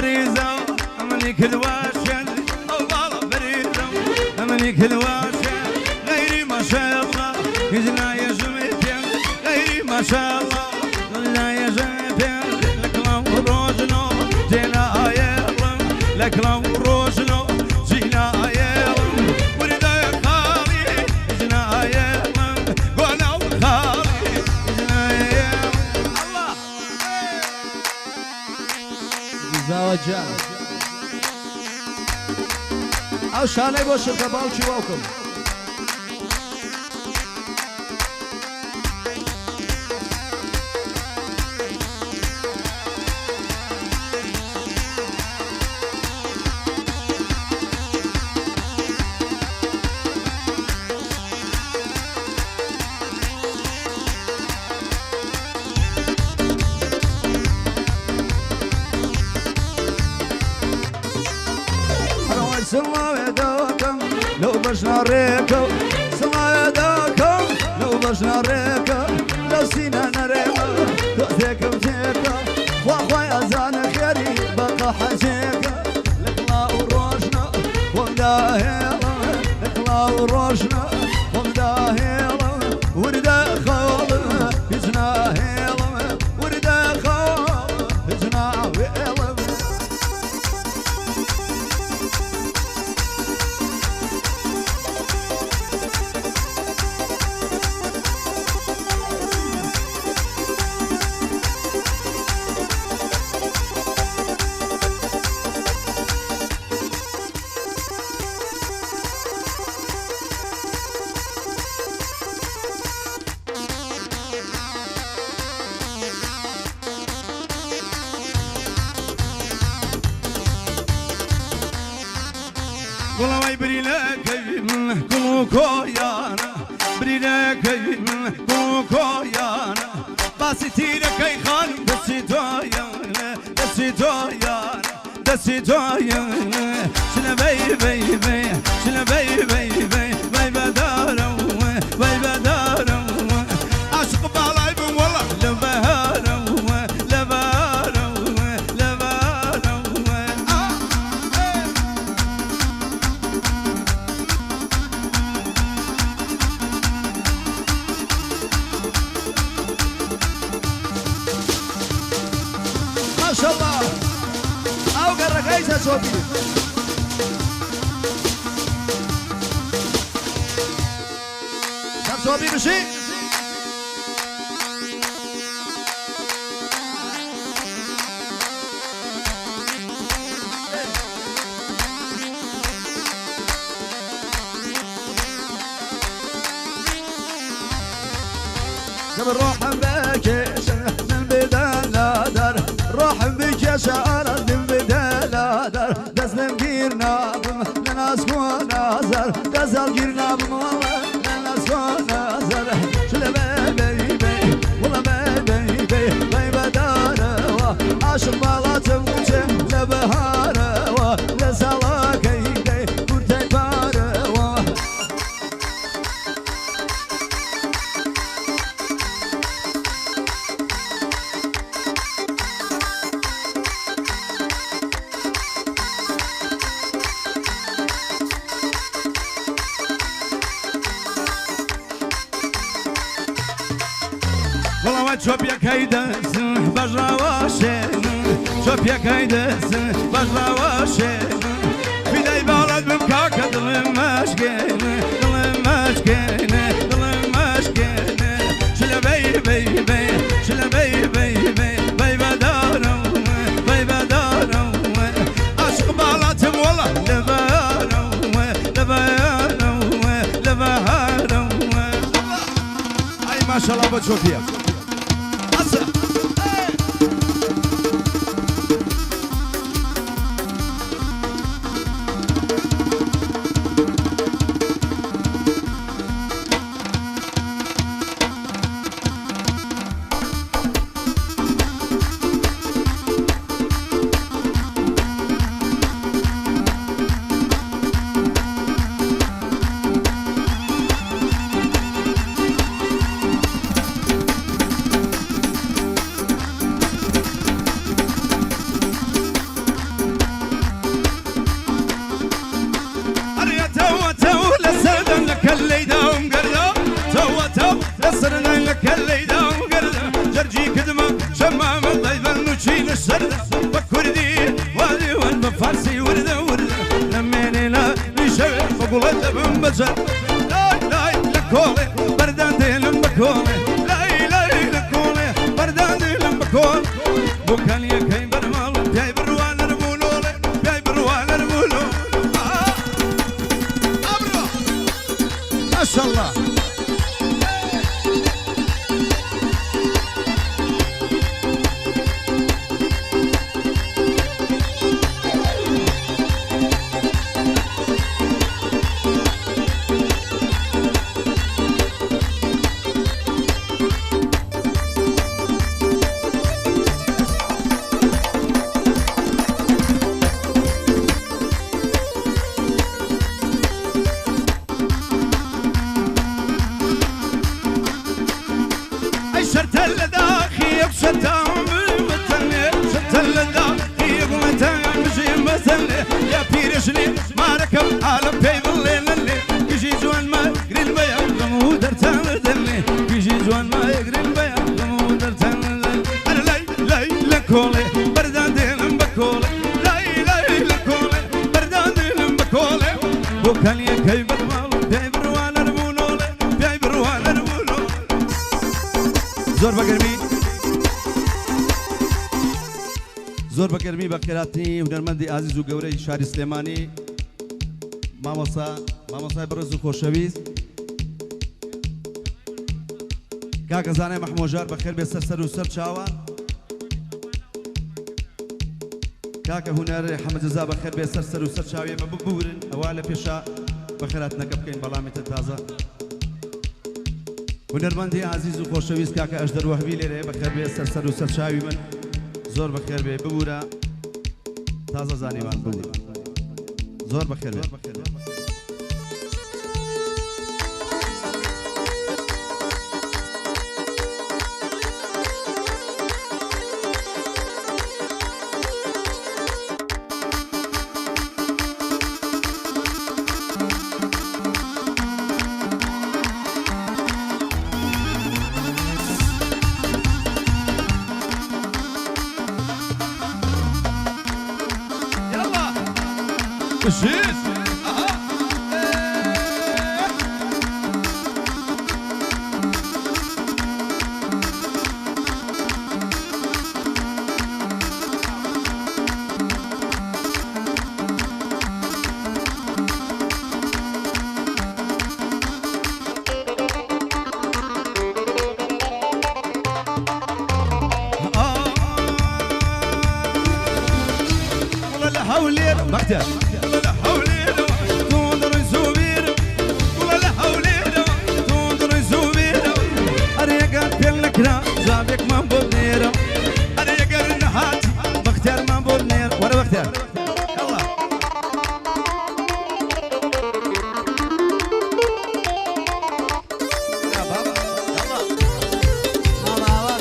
بريزة أمني كل واشن والله بريزة أمني كل واشن غيري ما شاء الله يجنا يا جميتين غيري ما شاء الله لا يا جميتين لك لو روجنا جينا يلا لك لو روجنا جينا يلا وردا خالي جينا يلا قولوا خالي جينا يلا الله زواجا او شانه باشه که باوچی واکن سلا يداكم لو بشنا ريكو سلا يداكم لو بشنا ريكو لو سينا نريكو تأذيكم تيكو واخوي أزان خيري بقى حجيكو لقلا وروشنا ومداهيلا لقلا وروشنا ومداهيلا وردا خالي يجنا هيلا وردا خالي يجنا هيلا والله بريلك من كوكويانا بريلك من كوكويانا باسيتيرك اي خان دسيتويانا دسيتويانا دسيتويانا شنا بي بي بي شنا بي بي بي بي بدارو بي بدارو عشق بالايب والله لبهارو لبهارو لبهارو ما شاء الله او قرق ايسا صوبي كم صوبي بشي قبل روح بكيش من بدل دار روح بكيش أرد من بدل دار دزلم جيرنا بم لناس كون نازر دزل جيرنا بم والله لناس كون نازر شل بي بي والله بي بي بي بدار عاشق بالاتم وجه لبهار لزلاك يدي كرتي بار والله شوف يا كيدس بجراواشين شوف يا كيدس بجراواشين في داي بلد بمكاكة ظلم مشكين ظلم مشكين ظلم مشكين شلا بي بي بي شلا بي بي بي بي بدارو بي بدارو عشق بالاتم والله لبارو لبارو لبارو اي ما شاء الله بتشوفيها تو نصرنا لك الليلة وقردة جرجي كدمة شمام الضيفة نشيل السردة بكردي والي والمفارسي وردة وردة لميني لا نشوي فقولت بمبزر لاي لاي لكولي بردان ديلم بكولي لاي لاي لكولي بردان ديلم بكولي بوكان يكي برمال جاي بروان رمولولي جاي بروان رمولولي أبرو ما شاء الله يا بيرشني ما ركب عالم في ظلين اللي يجي جوان ما يقري البيان غمودر تمدلي يجي جوان ما يقري البيان غمودر تمدلي انا لاي لاي لكولي بردان ديلم بكولي لاي لاي لكولي بردان ديلم بكولي وكان يكي بالمال داي بروان رمولولي داي بروان رمولولي زور بقرمي زۆر بەگەرمی بە خێراتنی هونەرمەندی ئازیز و گەورەی شاری سلێمانی مامۆسای بەڕێز و خۆشەویست کاکە زانای مەحمۆژار بەخێر بێ سەر و سەر چاوان کاکە هونەر حەمەدجەزا بەخێر بێ سەر و سەر چاوی ئێمە ببورن ئەوا لە پێشە بەخێراتنەکە بکەین بەڵامێتە تازە هونەرمەندی ئازیز و خۆشەویست کاکە ئەژدەر وەهبی لێرەیە بەخێر بێ سەر و سەر چاوی من زۆر بەخێر بێ ببوورە تازە زانیمان ببوورە زۆر بەخێر بێ Shit! والله حولي مقتل زابك ما بولنيرو أنا يقرن نحات بختار ما بولنيرو وأنا بختار يلا يا بابا يلا بابا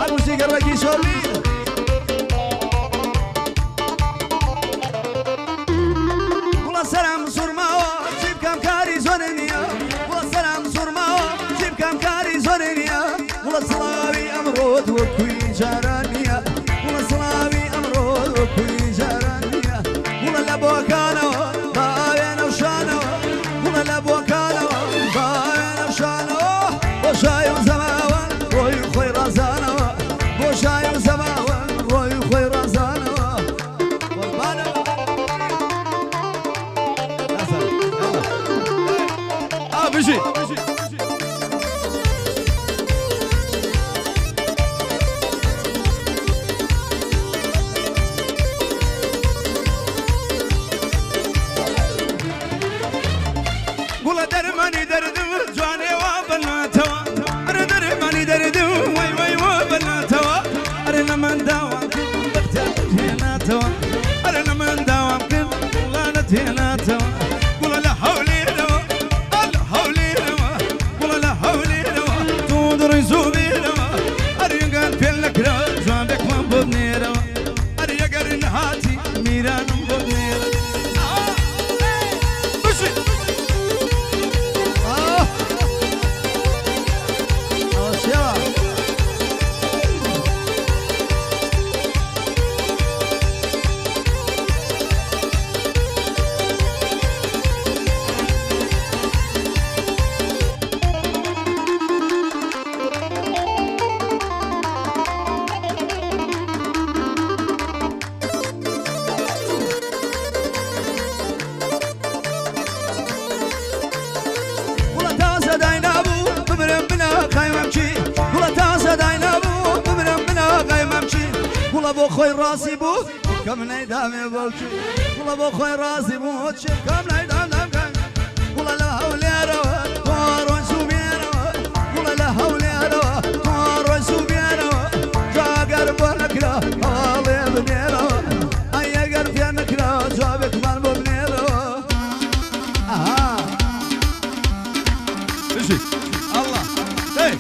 الموسيقى الرقي شولي والله سلام صرما جيب كم كاري زونينيا صلاوي أمرود وكوي جارانيا ولا صلاوي أمرود وكوي جارانيا ولا لبوكانو باين وشانو ولا لبوكانو باين وشانو بوشاي وزماوان روي خوي رازانو بوشاي وزماوان روي خوي رازانو قربانو بشي درماني دردم جواني وبناتوا أنا درماني دردم وي وي وبناتوا أنا لمن داوم كل بختار جيناتوا أنا لمن داوم كل غانتيناتوا قول لا حولي لوا لا حولي لوا قول لا حولي لوا تودر زوبي لوا أريقان في الكرا جوانك من بنيرا أريقان هاتي ميران بنيرا والله بو خوي راسي بو كم نيدامي بوشي والله بو خوي راسي بو كم نيدامي والله لا حول يا روا طار سوبيرا والله لا حول يا روا طار سوبيرا جاقر بنكرا والله بنيرا اي قرب يا نكرا جابك مال بنيرا ماشي الله اي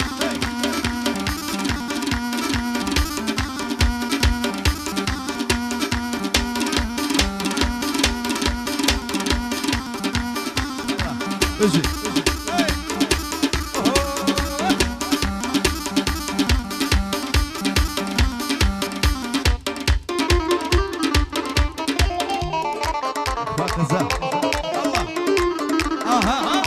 ماشي الله اها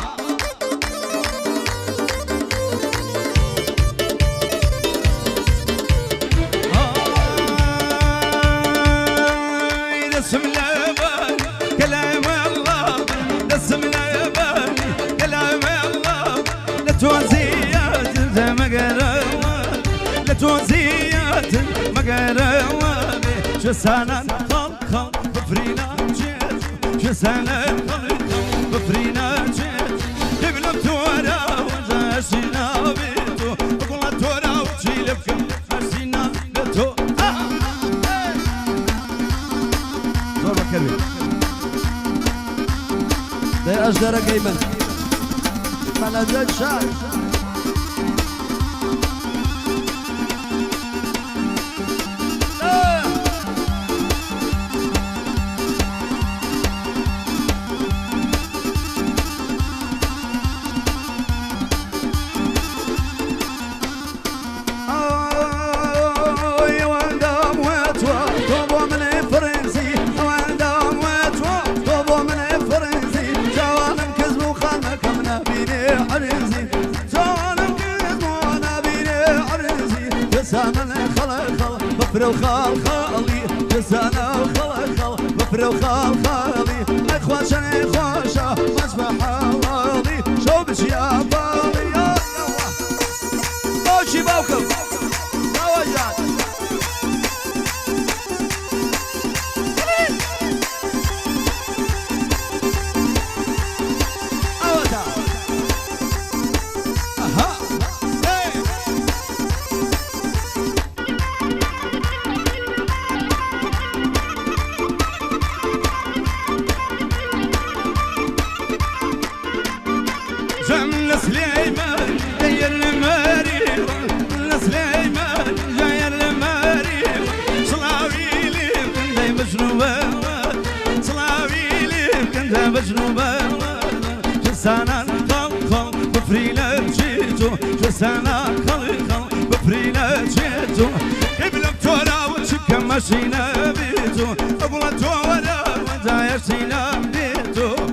دسم لبن كلام الله دسم لبن كلام الله لا توزيات مقروة لا توزيات مقروة شو سنة خل بفرينا جيت شو سنة خل بفرينا جيت قبل تورا وجاشنا بيتو قبل تورا وجيلك ماشينا بيتو ده أجدر قيمة ملذة شعر بفرو خال خالي جزانا خال بفرو خال خالي اخواشا اخواشا مسبح راضي شو بش يا بالي يا بوشي بوكم توجد اوتا اها سليمان جاي الماري سليمان جاي الماري صلاويلي كنت مجنوبة صلاويلي كنت مجنوبة جسانا خل بفرينا جيتو جسانا خل بفرينا جيتو قبل بتورا وتشكا ماشينا بيتو قبل تورا وزايشينا بيتو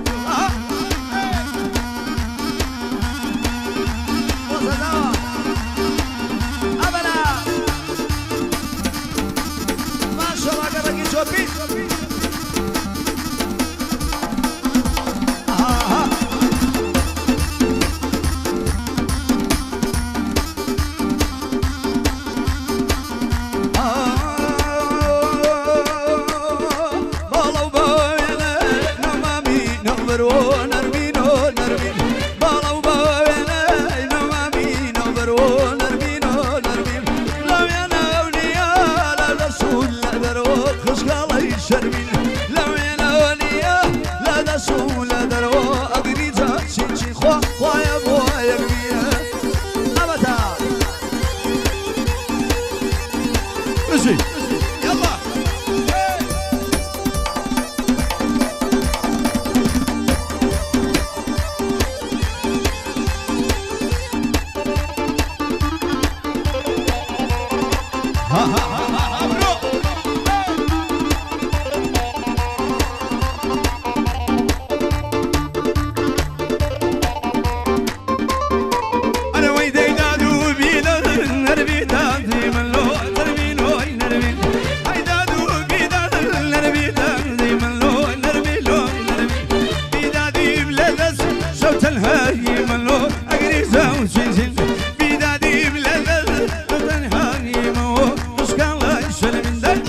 Şöyle binden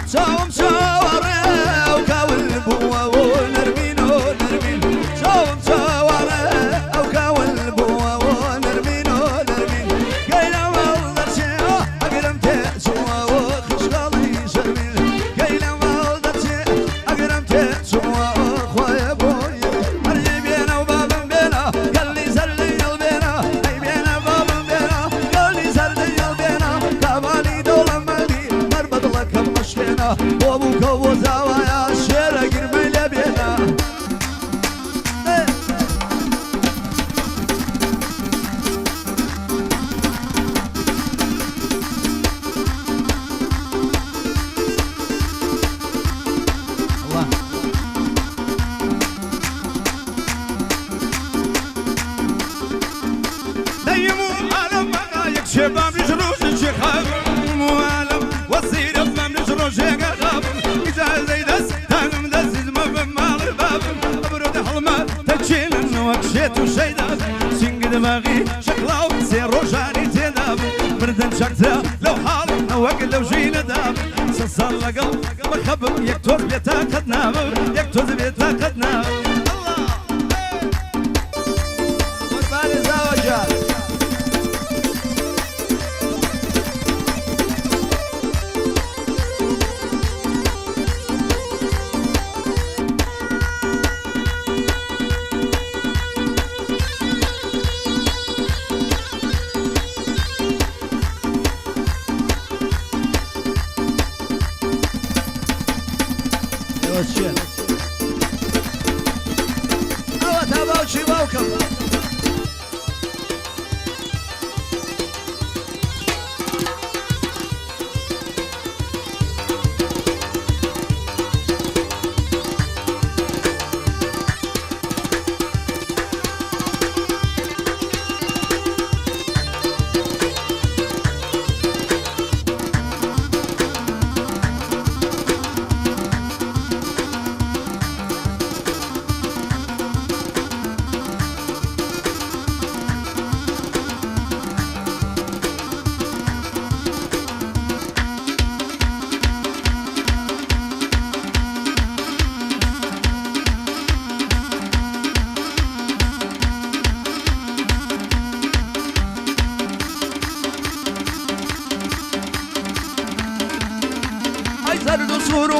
صوم صوره وكاول بوا ونرمين ونرمين صوم صوره وكاول بوا ونرمين ونرمين قيلا والله شيء اقرم تسوى وخشغالي شرمين قيلا والله شيء اقرم تسوى خويا بويا ارجي بينا وبابا بينا قال لي سرلي قلبينا اي بينا بابا بينا قال لي سرلي قلبينا تابالي دولة مالي مربط لك مشكينا وابوك وزاوايا الشيرة قرمي لبينا الله ديمو عالم مقايق شباب يجروش الشيخاب مو عالم وصير افهم يجروش يقرب إذا زي دس تانم دس ما بمال الباب أبرد حلمة تكشيل انه اكشيت وشيداب سنق دماغي شكلاو سير روشاني تداب بردن شكتا لو حال نوق لو شي نداب سصال لقل مخبب يكتوز بيتا قدناب يكتوز بيتا قدناب قربان زوجات وشين أو تباوشي باوكم زرد صور